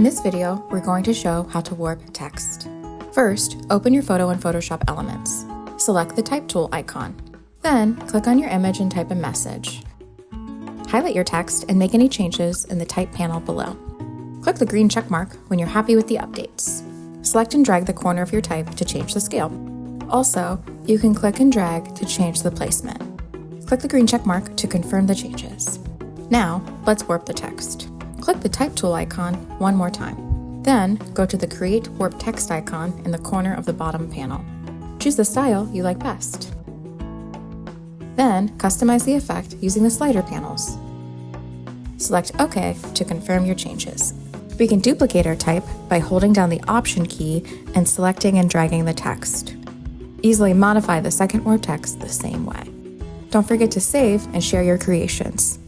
this video, we're going to show how to warp text. First, open your photo in Photoshop Elements. Select the Type tool icon. Then, click on your image and type a message. Highlight your text and make any changes in the Type panel below. Click the green check mark when you're happy with the updates. Select and drag the corner of your type to change the scale. Also, you can click and drag to change the placement. Click the green check mark to confirm the changes. Now, let's warp the text. Click the Type tool icon one more time. Then, go to the Create Warp Text icon in the corner of the bottom panel. Choose the style you like best. Then, customize the effect using the slider panels. Select OK to confirm your changes. We can duplicate our type by holding down the Option key and selecting and dragging the text. Easily modify the second warp text the same way. Don't forget to save and share your creations.